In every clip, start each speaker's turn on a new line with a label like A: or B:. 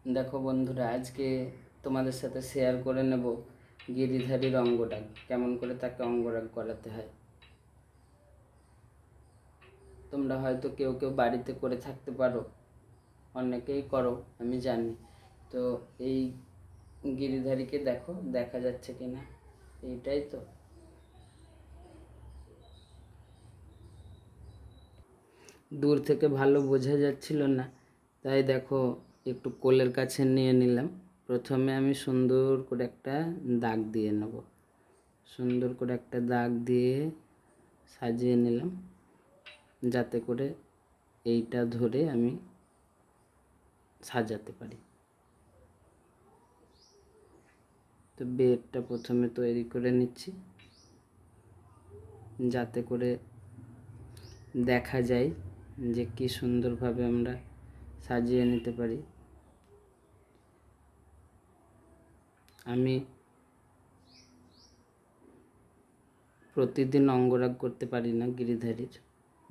A: দেখো বন্ধুরা, আজকে তোমাদের সাথে শেয়ার করে নেব গিরিধারীর অঙ্গরাগ, কেমন করে তাকে অঙ্গরাগ করাতে হয়। তোমরা হয়তো কেউ কেউ বাড়িতে করে থাকতে পারো, অনেকেই করো আমি জানি। তো এই গিরিধারীকে দেখো, দেখা যাচ্ছে কিনা, এইটাই তো। দূর থেকে ভালো বোঝা যাচ্ছিল না, তাই দেখো একটু কোলের কাছে নিয়ে নিলাম। প্রথমে আমি সুন্দর করে একটা দাগ দিয়ে নেব, সুন্দর করে একটা দাগ দিয়ে সাজিয়ে নিলাম, যাতে করে এইটা ধরে আমি সাজাতে পারি। তো বেডটা প্রথমে তৈরি করে নিচ্ছি, যাতে করে দেখা যায় যে কি সুন্দরভাবে আমরা সাজিয়ে নিতে পারি। আমি প্রতিদিন অঙ্গরাগ করতে পারি না গিরিধারীর,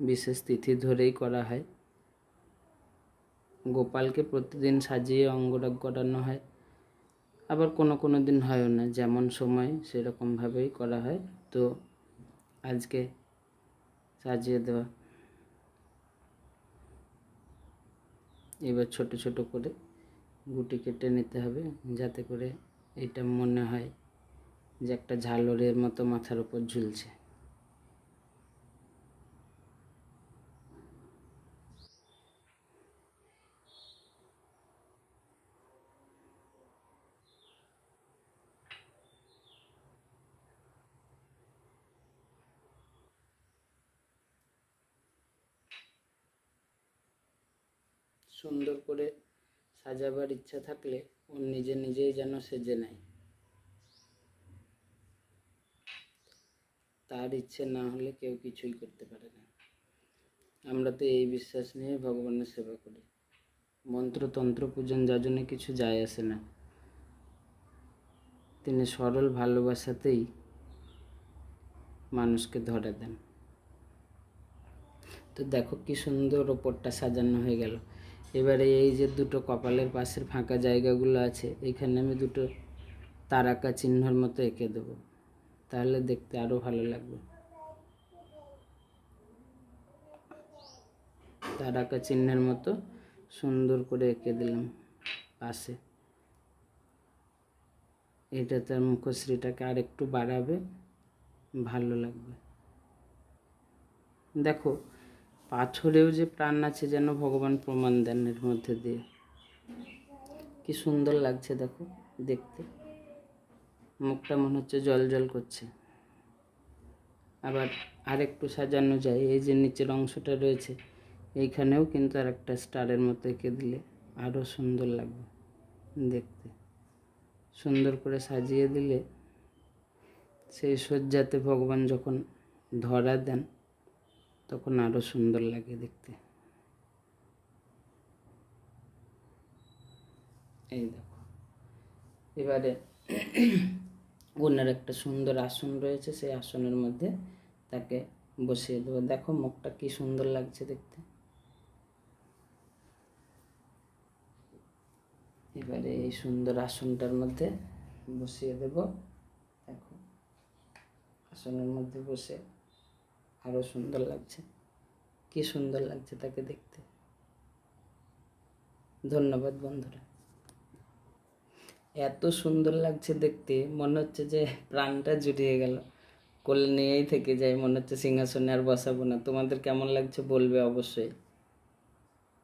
A: বিশেষ তিথি ধরেই করা হয়। গোপালকে প্রতিদিন সাজিয়ে অঙ্গরাগ করানো হয়, আবার কোনো দিন হয়ও না, যেমন সময় সেরকমভাবেই করা হয়। তো আজকে সাজিয়ে দেওয়া। এবার ছোট ছোট করে গুটি কেটে নিতে হবে, যাতে করে এটা মনে হয় যে একটা ঝালরের মতো মাথার উপর ঝুলছে। সুন্দর করে সাজাবার ইচ্ছা থাকলে ও নিজে নিজেই যেন সেজে নেয়, তার ইচ্ছে না হলে কেউ কিছুই করতে পারে না। আমরা তো এই বিশ্বাস নিয়ে ভগবানের সেবা করি। মন্ত্রতন্ত্র পূজন যাজনে কিছু যায় আসে না, তিনি সরল ভালোবাসাতেই মানুষকে ধরে দেন। তো দেখো কি সুন্দর ওপরটা সাজানো হয়ে গেল। এবারে এই যে দুটো কপালের পাশের ফাঁকা জায়গাগুলো আছে, এখানে আমি দুটো তারাকা চিহ্নর মতো এঁকে দেবো, তাহলে দেখতে আরও ভালো লাগবে। তারাকা চিহ্নের মতো সুন্দর করে এঁকে দিলাম পাশে। এটা তার মুখশ্রীটাকে আর একটু বাড়াবে, ভালো লাগবে। দেখো পাথরেও যে প্রাণ আছে যেন ভগবান প্রমাণ দেন এর মধ্যে দিয়ে। কি সুন্দর লাগছে দেখো দেখতে, মুখটা মনে হচ্ছে জল জল করছে। আবার আরেকটু সাজানো যায়, এই যে নিচের অংশটা রয়েছে এইখানেও কিন্তু আর একটা স্টারের মতো এঁকে দিলে আরও সুন্দর লাগবে দেখতে। সুন্দর করে সাজিয়ে দিলে সেই শয্যাতে ভগবান যখন ধরা দেন তখন আরও সুন্দর লাগে দেখতে। এই দেখো, এবারে ওনার একটা সুন্দর আসন রয়েছে, সেই আসনের মধ্যে তাকে বসিয়ে দেবো। দেখো মুখটা কি সুন্দর লাগছে দেখতে। এবারে এই সুন্দর আসনটার মধ্যে বসিয়ে দেব। দেখো আসনের মধ্যে বসে আরও সুন্দর লাগছে, কি সুন্দর লাগছে তাকে দেখতে। ধন্যবাদ বন্ধুরা। এত সুন্দর লাগছে দেখতে, মনে হচ্ছে যে প্রাণটা জুড়িয়ে গেল, কোলে নিয়েই থেকে যায়, মনে হচ্ছে সিংহাসনে আর বসাবো না। তোমাদের কেমন লাগছে বলবে অবশ্যই।